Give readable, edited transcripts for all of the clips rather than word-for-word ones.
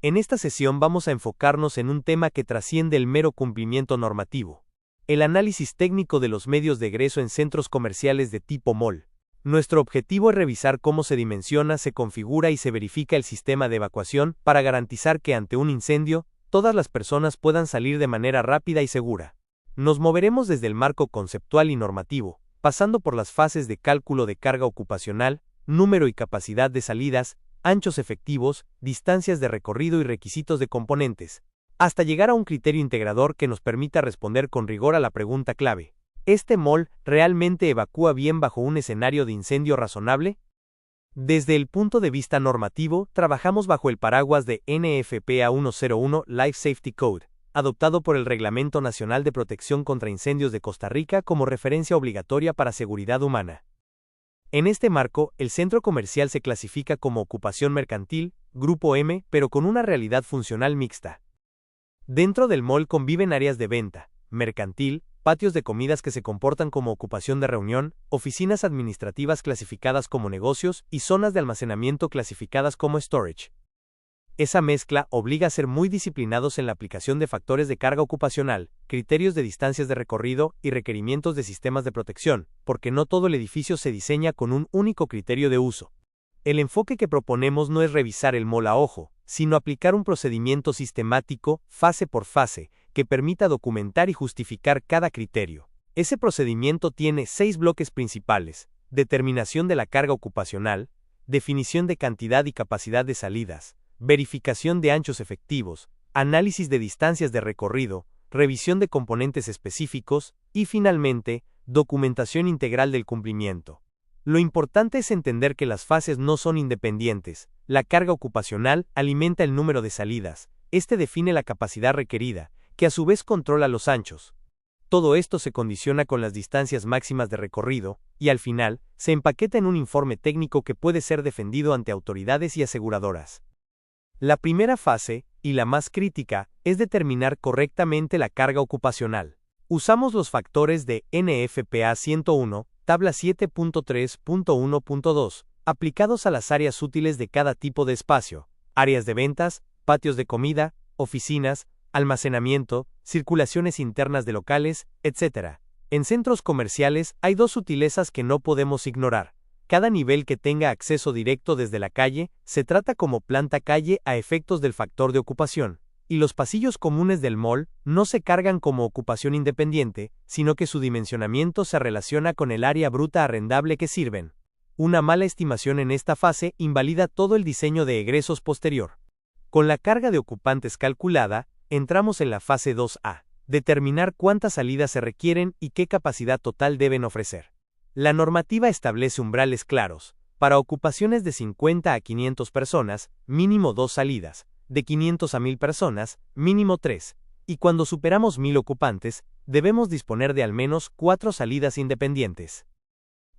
En esta sesión vamos a enfocarnos en un tema que trasciende el mero cumplimiento normativo: el análisis técnico de los medios de egreso en centros comerciales de tipo mall. Nuestro objetivo es revisar cómo se dimensiona, se configura y se verifica el sistema de evacuación para garantizar que ante un incendio, todas las personas puedan salir de manera rápida y segura. Nos moveremos desde el marco conceptual y normativo, pasando por las fases de cálculo de carga ocupacional, número y capacidad de salidas, anchos efectivos, distancias de recorrido y requisitos de componentes, hasta llegar a un criterio integrador que nos permita responder con rigor a la pregunta clave: ¿este mall realmente evacúa bien bajo un escenario de incendio razonable? Desde el punto de vista normativo, trabajamos bajo el paraguas de NFPA 101 Life Safety Code, adoptado por el Reglamento Nacional de Protección contra Incendios de Costa Rica como referencia obligatoria para seguridad humana. En este marco, el centro comercial se clasifica como ocupación mercantil, Grupo M, pero con una realidad funcional mixta. Dentro del mall conviven áreas de venta, mercantil, patios de comidas que se comportan como ocupación de reunión, oficinas administrativas clasificadas como negocios y zonas de almacenamiento clasificadas como storage. Esa mezcla obliga a ser muy disciplinados en la aplicación de factores de carga ocupacional, criterios de distancias de recorrido y requerimientos de sistemas de protección, porque no todo el edificio se diseña con un único criterio de uso. El enfoque que proponemos no es revisar el mall a ojo, sino aplicar un procedimiento sistemático, fase por fase, que permita documentar y justificar cada criterio. Ese procedimiento tiene 6 bloques principales: determinación de la carga ocupacional, definición de cantidad y capacidad de salidas, verificación de anchos efectivos, análisis de distancias de recorrido, revisión de componentes específicos y, finalmente, documentación integral del cumplimiento. Lo importante es entender que las fases no son independientes. La carga ocupacional alimenta el número de salidas, este define la capacidad requerida, que a su vez controla los anchos. Todo esto se condiciona con las distancias máximas de recorrido, y al final, se empaqueta en un informe técnico que puede ser defendido ante autoridades y aseguradoras. La primera fase, y la más crítica, es determinar correctamente la carga ocupacional. Usamos los factores de NFPA 101, tabla 7.3.1.2, aplicados a las áreas útiles de cada tipo de espacio: áreas de ventas, patios de comida, oficinas, almacenamiento, circulaciones internas de locales, etc. En centros comerciales hay 2 sutilezas que no podemos ignorar. Cada nivel que tenga acceso directo desde la calle se trata como planta calle a efectos del factor de ocupación, y los pasillos comunes del mall no se cargan como ocupación independiente, sino que su dimensionamiento se relaciona con el área bruta arrendable que sirven. Una mala estimación en esta fase invalida todo el diseño de egresos posterior. Con la carga de ocupantes calculada, entramos en la fase 2A, determinar cuántas salidas se requieren y qué capacidad total deben ofrecer. La normativa establece umbrales claros: para ocupaciones de 50 a 500 personas, mínimo 2 salidas, de 500 a 1000 personas, mínimo 3, y cuando superamos 1000 ocupantes, debemos disponer de al menos 4 salidas independientes.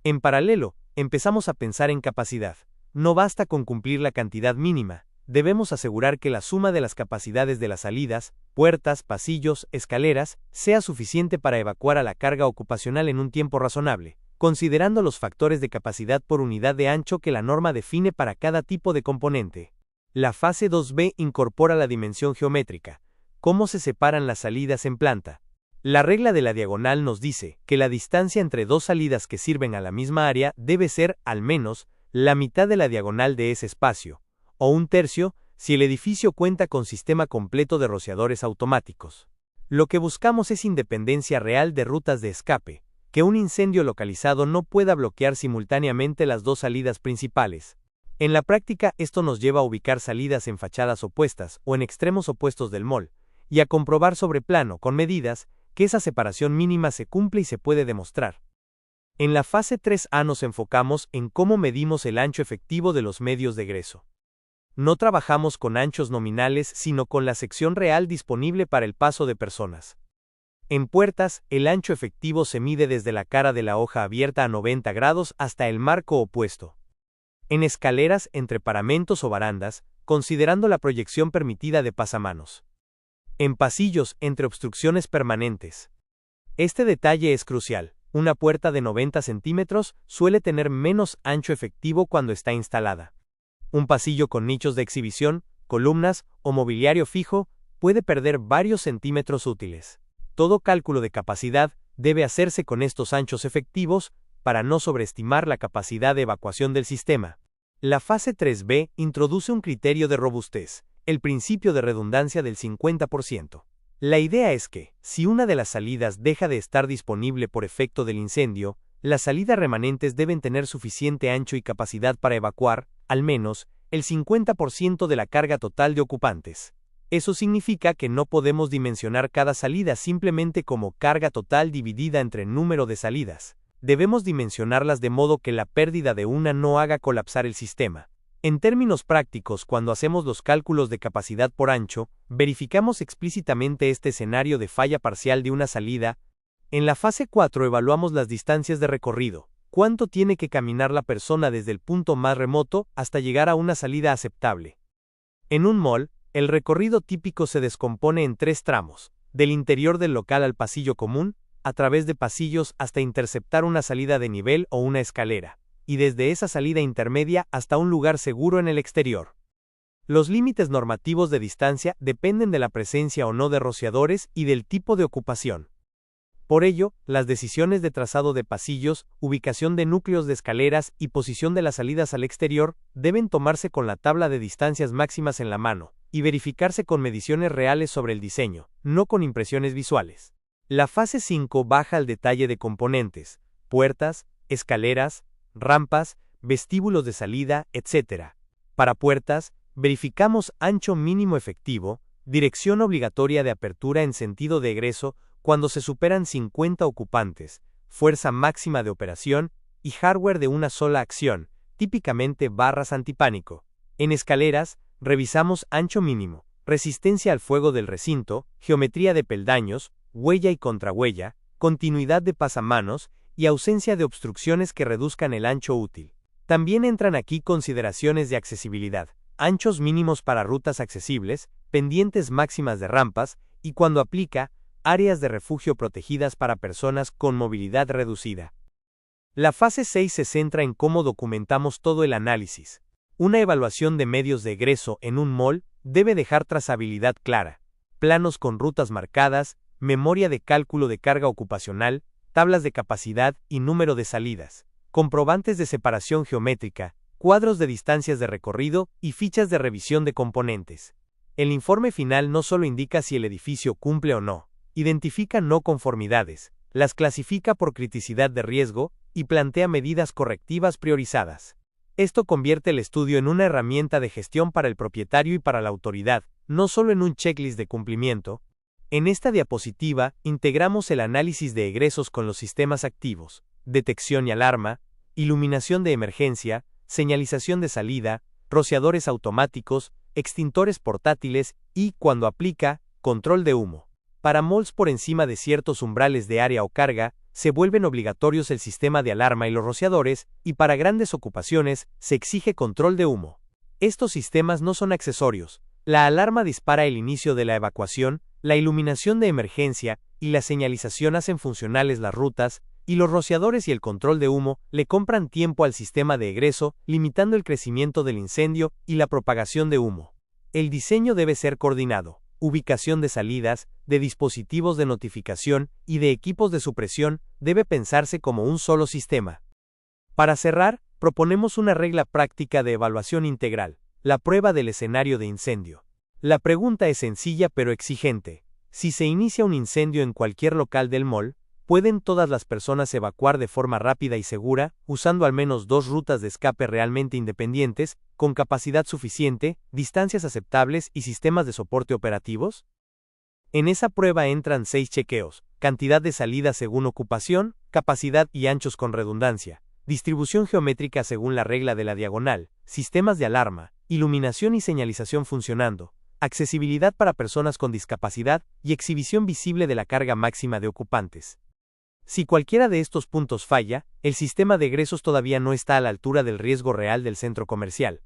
En paralelo, empezamos a pensar en capacidad. No basta con cumplir la cantidad mínima, debemos asegurar que la suma de las capacidades de las salidas, puertas, pasillos, escaleras, sea suficiente para evacuar a la carga ocupacional en un tiempo razonable, considerando los factores de capacidad por unidad de ancho que la norma define para cada tipo de componente. La fase 2B incorpora la dimensión geométrica: cómo se separan las salidas en planta. La regla de la diagonal nos dice que la distancia entre 2 salidas que sirven a la misma área debe ser, al menos, la mitad de la diagonal de ese espacio, o 1/3 si el edificio cuenta con sistema completo de rociadores automáticos. Lo que buscamos es independencia real de rutas de escape, que un incendio localizado no pueda bloquear simultáneamente las 2 salidas principales. En la práctica, esto nos lleva a ubicar salidas en fachadas opuestas o en extremos opuestos del mall, y a comprobar sobre plano, con medidas, que esa separación mínima se cumple y se puede demostrar. En la fase 3A nos enfocamos en cómo medimos el ancho efectivo de los medios de egreso. No trabajamos con anchos nominales, sino con la sección real disponible para el paso de personas. En puertas, el ancho efectivo se mide desde la cara de la hoja abierta a 90 grados hasta el marco opuesto. En escaleras, entre paramentos o barandas, considerando la proyección permitida de pasamanos. En pasillos, entre obstrucciones permanentes. Este detalle es crucial: una puerta de 90 centímetros suele tener menos ancho efectivo cuando está instalada. Un pasillo con nichos de exhibición columnas o mobiliario fijo, puede perder varios centímetros útiles. Todo cálculo de capacidad debe hacerse con estos anchos efectivos para no sobreestimar la capacidad de evacuación del sistema. La fase 3B introduce un criterio de robustez, el principio de redundancia del 50%. La idea es que, si una de las salidas deja de estar disponible por efecto del incendio, las salidas remanentes deben tener suficiente ancho y capacidad para evacuar, al menos, el 50% de la carga total de ocupantes. Eso significa que no podemos dimensionar cada salida simplemente como carga total dividida entre número de salidas. Debemos dimensionarlas de modo que la pérdida de una no haga colapsar el sistema. En términos prácticos, cuando hacemos los cálculos de capacidad por ancho, verificamos explícitamente este escenario de falla parcial de una salida. En la fase 4 evaluamos las distancias de recorrido. ¿Cuánto tiene que caminar la persona desde el punto más remoto hasta llegar a una salida aceptable? En un mall, el recorrido típico se descompone en 3 tramos, del interior del local al pasillo común, a través de pasillos hasta interceptar una salida de nivel o una escalera, y desde esa salida intermedia hasta un lugar seguro en el exterior. Los límites normativos de distancia dependen de la presencia o no de rociadores y del tipo de ocupación. Por ello, las decisiones de trazado de pasillos, ubicación de núcleos de escaleras y posición de las salidas al exterior deben tomarse con la tabla de distancias máximas en la mano, y verificarse con mediciones reales sobre el diseño, no con impresiones visuales. La fase 5 baja al detalle de componentes, puertas, escaleras, rampas, vestíbulos de salida, etc. Para puertas, verificamos ancho mínimo efectivo, dirección obligatoria de apertura en sentido de egreso cuando se superan 50 ocupantes, fuerza máxima de operación y hardware de una sola acción, típicamente barras antipánico. En escaleras, revisamos ancho mínimo, resistencia al fuego del recinto, geometría de peldaños, huella y contrahuella, continuidad de pasamanos y ausencia de obstrucciones que reduzcan el ancho útil. También entran aquí consideraciones de accesibilidad, anchos mínimos para rutas accesibles, pendientes máximas de rampas y, cuando aplica, áreas de refugio protegidas para personas con movilidad reducida. La fase 6 se centra en cómo documentamos todo el análisis. Una evaluación de medios de egreso en un mall debe dejar trazabilidad clara, planos con rutas marcadas, memoria de cálculo de carga ocupacional, tablas de capacidad y número de salidas, comprobantes de separación geométrica, cuadros de distancias de recorrido y fichas de revisión de componentes. El informe final no solo indica si el edificio cumple o no, identifica no conformidades, las clasifica por criticidad de riesgo y plantea medidas correctivas priorizadas. Esto convierte el estudio en una herramienta de gestión para el propietario y para la autoridad, no solo en un checklist de cumplimiento. En esta diapositiva, integramos el análisis de egresos con los sistemas activos, detección y alarma, iluminación de emergencia, señalización de salida, rociadores automáticos, extintores portátiles y, cuando aplica, control de humo. Para malls por encima de ciertos umbrales de área o carga, se vuelven obligatorios el sistema de alarma y los rociadores, y para grandes ocupaciones, se exige control de humo. Estos sistemas no son accesorios. La alarma dispara el inicio de la evacuación, la iluminación de emergencia y la señalización hacen funcionales las rutas, y los rociadores y el control de humo le compran tiempo al sistema de egreso, limitando el crecimiento del incendio y la propagación de humo. El diseño debe ser coordinado. Ubicación de salidas, de dispositivos de notificación y de equipos de supresión debe pensarse como un solo sistema. Para cerrar, proponemos una regla práctica de evaluación integral, la prueba del escenario de incendio. La pregunta es sencilla pero exigente. Si se inicia un incendio en cualquier local del mall, ¿pueden todas las personas evacuar de forma rápida y segura, usando al menos 2 rutas de escape realmente independientes, con capacidad suficiente, distancias aceptables y sistemas de soporte operativos? En esa prueba entran 6 chequeos: cantidad de salidas según ocupación, capacidad y anchos con redundancia, distribución geométrica según la regla de la diagonal, sistemas de alarma, iluminación y señalización funcionando, accesibilidad para personas con discapacidad y exhibición visible de la carga máxima de ocupantes. Si cualquiera de estos puntos falla, el sistema de egresos todavía no está a la altura del riesgo real del centro comercial.